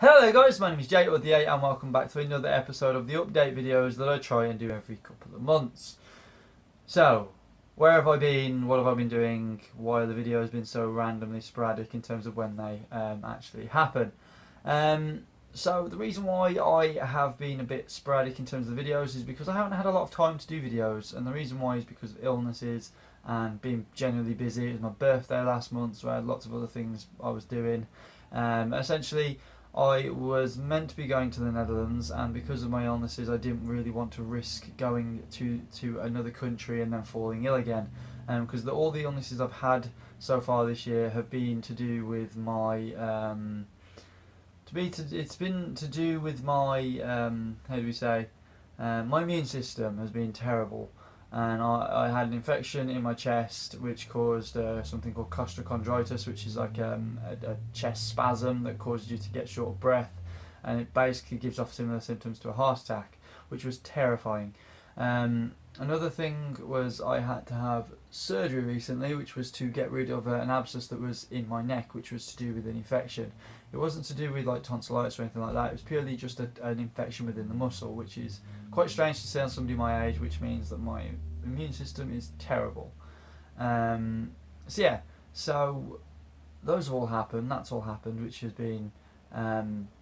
Hello there guys, my name is Jay or The 8 and welcome back to another episode of the update videos that I try and do every couple of months. So, where have I been, what have I been doing, why have the videos been so randomly sporadic in terms of when they actually happen? So the reason why I have been a bit sporadic in terms of the videos is because I haven't had a lot of time to do videos, and the reason why is because of illnesses and being generally busy. It was my birthday last month, so I had lots of other things I was doing. Essentially, I was meant to be going to the Netherlands, and because of my illnesses I didn't really want to risk going to another country and then falling ill again, because all the illnesses I've had so far this year have been to do with my it's been to do with my how do we say, my immune system has been terrible, and I had an infection in my chest which caused something called costochondritis, which is like a chest spasm that causes you to get short of breath, and it basically gives off similar symptoms to a heart attack, which was terrifying. Another thing was I had to have surgery recently, which was to get rid of an abscess that was in my neck, which was to do with an infection. It wasn't to do with like tonsillitis or anything like that. It was purely just an infection within the muscle, which is quite strange to say on somebody my age, which means that my immune system is terrible. So those have all happened. That's all happened, which has been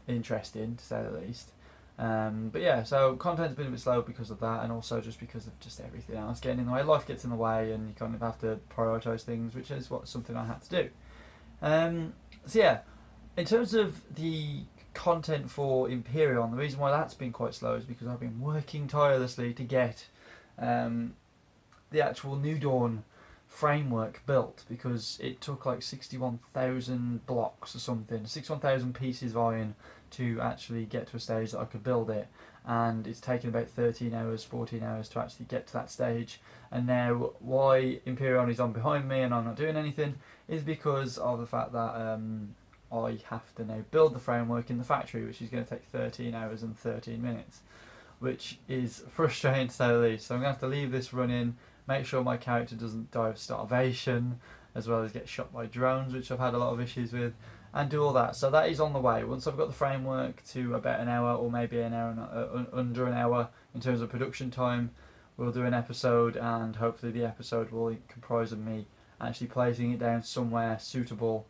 interesting to say the least. But yeah, so content's been a bit slow because of that, and also just because of just everything else getting in the way. Life gets in the way, and you kind of have to prioritise things, which is something I had to do. So yeah, in terms of the content for Imperion, the reason why that's been quite slow is because I've been working tirelessly to get the actual New Dawn framework built, because it took like 61,000 blocks or something, 61,000 pieces of iron to actually get to a stage that I could build it, and it's taken about 13 hours, 14 hours to actually get to that stage. And now why Imperion is on behind me and I'm not doing anything is because of the fact that I have to now build the framework in the factory, which is going to take 13 hours and 13 minutes, which is frustrating to say the least. So I'm going to have to leave this running, make sure my character doesn't die of starvation, as well as get shot by drones, which I've had a lot of issues with, and do all that. So that is on the way. Once I've got the framework to about an hour, or maybe an hour, under an hour in terms of production time, we'll do an episode, and hopefully the episode will comprise of me actually placing it down somewhere suitable,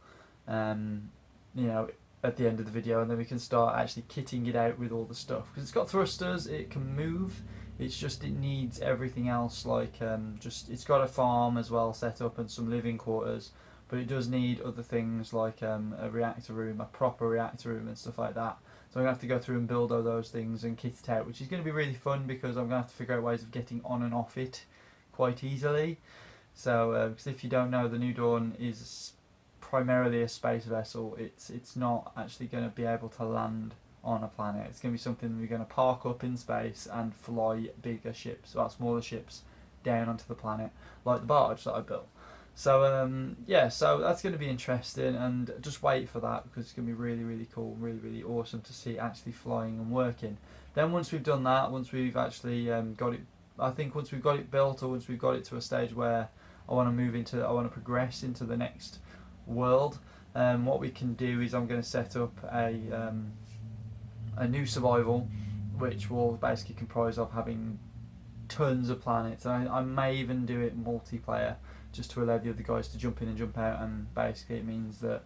you know, at the end of the video, and then we can start actually kitting it out with all the stuff, because it's got thrusters, it can move. It's just it needs everything else, like it's got a farm as well set up and some living quarters, but it does need other things like a reactor room, a proper reactor room and stuff like that. So I'm going to have to go through and build all those things and kit it out, which is going to be really fun, because I'm going to have to figure out ways of getting on and off it quite easily. So because if you don't know, the New Dawn is primarily a space vessel. It's not actually going to be able to land on a planet. It's going to be something we're going to park up in space and fly bigger ships, well, smaller ships, down onto the planet, like the barge that I built. So yeah, so that's going to be interesting, and just wait for that, because it's going to be really, really cool, really, really awesome to see it actually flying and working. Then once we've done that, once we've actually got it, I think once we've got it built, or once we've got it to a stage where I want to progress into the next world, what we can do is I'm going to set up a new survival, which will basically comprise of having tons of planets. I may even do it multiplayer, just to allow the other guys to jump in and jump out, and basically it means that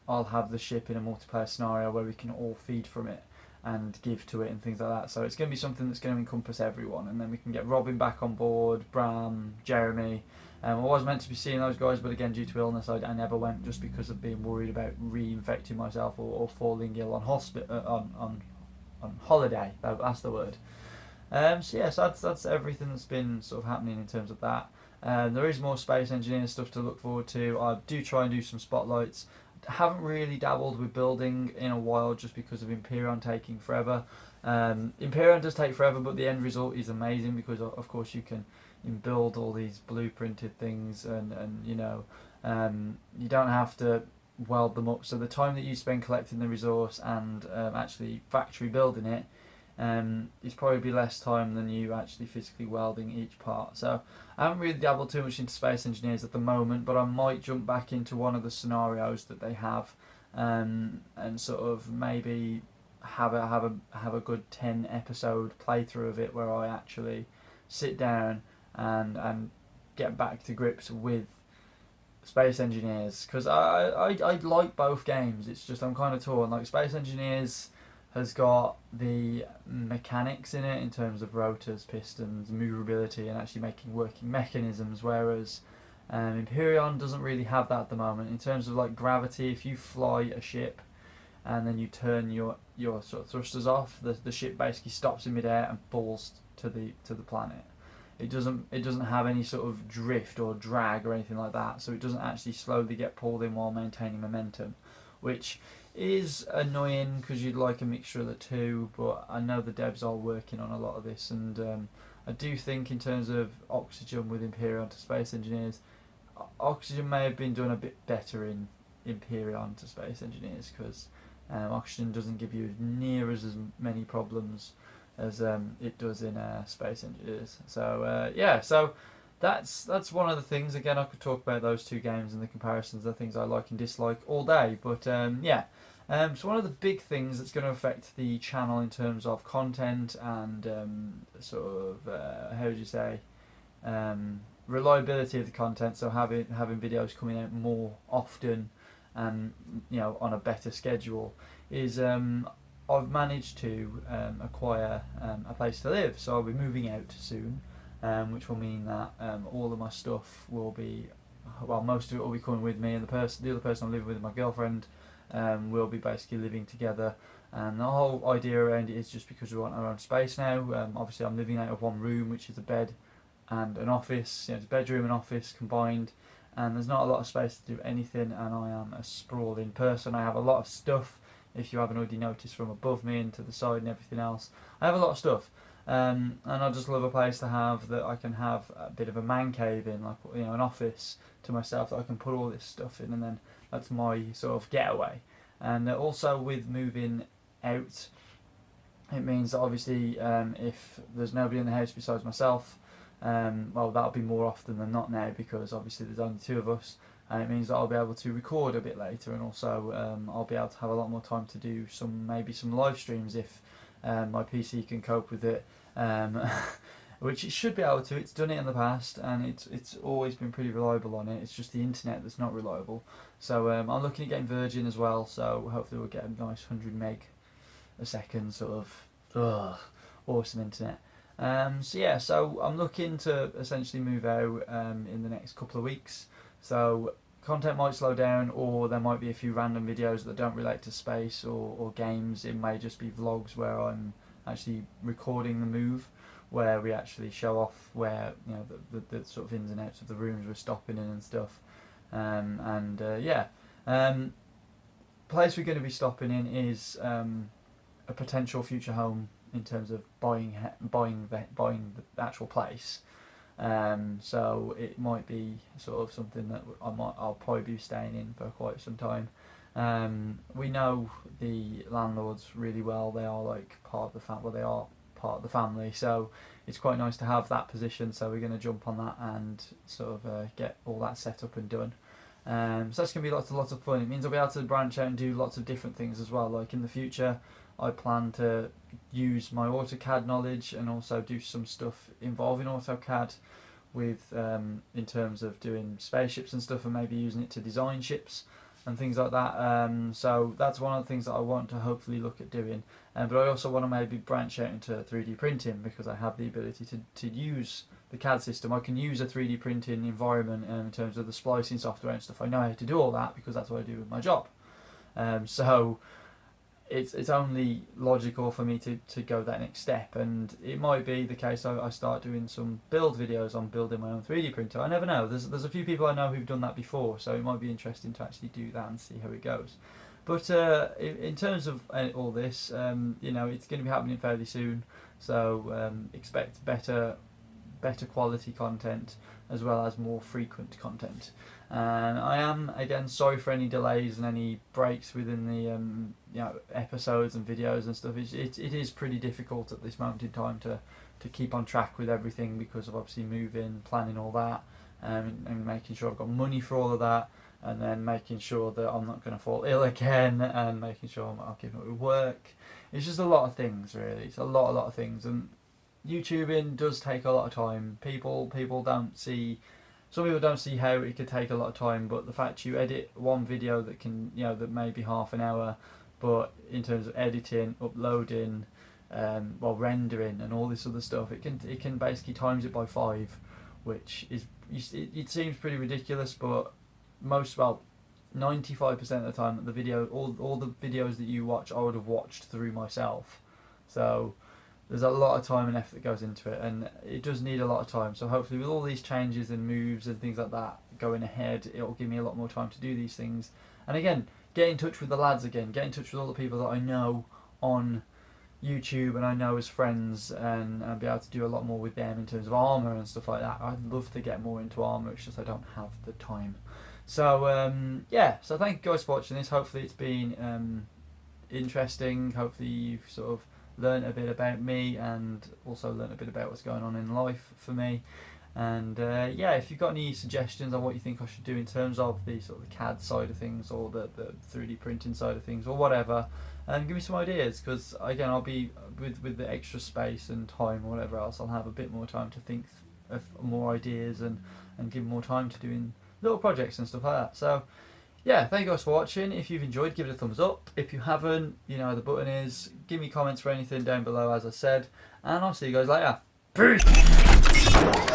I'll have the ship in a multiplayer scenario where we can all feed from it and give to it and things like that. So it's going to be something that's going to encompass everyone, and then we can get Robin back on board, Bram, Jeremy. I was meant to be seeing those guys, but again, due to illness, I never went, just because of being worried about reinfecting myself or falling ill on holiday. That's the word. So yes, that's everything that's been sort of happening in terms of that. There is more space engineering stuff to look forward to. I do try and do some spotlights. Haven't really dabbled with building in a while, just because of Imperion taking forever. Imperion does take forever, but the end result is amazing, because of course you can build all these blueprinted things, and you know, you don't have to weld them up. So the time that you spend collecting the resource and actually factory building it is probably less time than you actually physically welding each part. So I haven't really dabbled too much into Space Engineers at the moment, but I might jump back into one of the scenarios that they have and sort of maybe have a good 10 episode playthrough of it where I actually sit down and get back to grips with Space Engineers, because I like both games. It's just I'm kind of torn. Like, Space Engineers has got the mechanics in it in terms of rotors, pistons, movability, and actually making working mechanisms, whereas Imperion doesn't really have that at the moment. In terms of like gravity, if you fly a ship and then you turn your sort of thrusters off, the ship basically stops in midair and falls to the planet. It doesn't have any sort of drift or drag or anything like that, so it doesn't actually slowly get pulled in while maintaining momentum, which is annoying because you'd like a mixture of the two. But I know the devs are working on a lot of this, and I do think in terms of Oxygen with Imperion to Space Engineers, Oxygen may have been done a bit better in Imperion to Space Engineers, because Oxygen doesn't give you near as many problems as it does in Space Engineers. So yeah, so that's one of the things. Again, I could talk about those two games and the comparisons, the things I like and dislike all day. But yeah, so one of the big things that's going to affect the channel in terms of content and sort of how would you say, reliability of the content. So having videos coming out more often and on a better schedule is I've managed to acquire a place to live, so I'll be moving out soon, which will mean that all of my stuff will be, well, most of it will be coming with me, and the other person I'm living with, my girlfriend, will be basically living together. And the whole idea around it is just because we want our own space now. Obviously, I'm living out of one room, which is a bed and an office. It's a bedroom and office combined, and there's not a lot of space to do anything. And I am a sprawling person. I have a lot of stuff. If you haven't already noticed, from above me and to the side and everything else, I have a lot of stuff, and I just love a place to have that I can have a bit of a man cave in, like an office to myself that I can put all this stuff in, and then that's my sort of getaway. And also with moving out, it means that obviously if there's nobody in the house besides myself, well, that'll be more often than not now, because obviously there's only two of us. And it means that I'll be able to record a bit later, and also I'll be able to have a lot more time to do maybe some live streams if my PC can cope with it, which it should be able to. It's done it in the past, and it's always been pretty reliable on it. It's just the internet that's not reliable. So I'm looking at getting Virgin as well, so hopefully we'll get a nice 100 meg a second sort of awesome internet. So yeah, so I'm looking to essentially move out in the next couple of weeks. So content might slow down, or there might be a few random videos that don't relate to space or games. It may just be vlogs where I'm actually recording the move, where we actually show off where the sort of ins and outs of the rooms we're stopping in and stuff. Yeah, place we're going to be stopping in is a potential future home in terms of buying the actual place. So it might be sort of something that I'll probably be staying in for quite some time. We know the landlords really well. They are like part of the family, so it's quite nice to have that position. So we're going to jump on that and sort of get all that set up and done. So that's going to be lots of fun. It means I'll be able to branch out and do lots of different things as well. Like in the future, I plan to use my AutoCAD knowledge and also do some stuff involving AutoCAD with in terms of doing spaceships and stuff, and maybe using it to design ships and things like that. So that's one of the things that I want to hopefully look at doing. But I also want to maybe branch out into 3D printing, because I have the ability to use the CAD system. I can use a 3D printing environment in terms of the splicing software and stuff. I know how to do all that because that's what I do with my job. So it's only logical for me to go that next step, and it might be the case I start doing some build videos on building my own 3D printer. I never know. There's a few people I know who've done that before, so it might be interesting to actually do that and see how it goes. But in terms of all this, it's going to be happening fairly soon, so expect better quality content as well as more frequent content. And I am, again, sorry for any delays and any breaks within the episodes and videos and stuff. It is pretty difficult at this moment in time to keep on track with everything, because of obviously moving, planning all that, and making sure I've got money for all of that. and then making sure that I'm not going to fall ill again, and making sure I'll keep up with work. It's just a lot of things, really. It's a lot of things, and YouTubing does take a lot of time. People don't see. Some people don't see how it could take a lot of time, but the fact you edit one video that can, that may be half an hour, but in terms of editing, uploading, rendering and all this other stuff, it can basically times it by 5, which is, it seems pretty ridiculous, but 95% of the time, all the videos that you watch, I would have watched through myself. So there's a lot of time and effort that goes into it, and it does need a lot of time. So hopefully with all these changes and moves and things like that going ahead, it'll give me a lot more time to do these things. And again, get in touch with the lads again, get in touch with all the people that I know on YouTube and I know as friends, and be able to do a lot more with them in terms of armour and stuff like that. I'd love to get more into armour, it's just I don't have the time. So yeah, so thank you guys for watching this. Hopefully it's been interesting. Hopefully you've sort of learned a bit about me, and also learned a bit about what's going on in life for me. And yeah, if you've got any suggestions on what you think I should do in terms of the sort of the CAD side of things, or the 3D printing side of things, or whatever, and give me some ideas, because again, I'll be with the extra space and time or whatever else, I'll have a bit more time to think of more ideas, and give more time to doing little projects and stuff like that. So yeah, thank you guys for watching. If you've enjoyed, give it a thumbs up. If you haven't, you know where the button is. Give me comments for anything down below, as I said, and I'll see you guys later. Peace!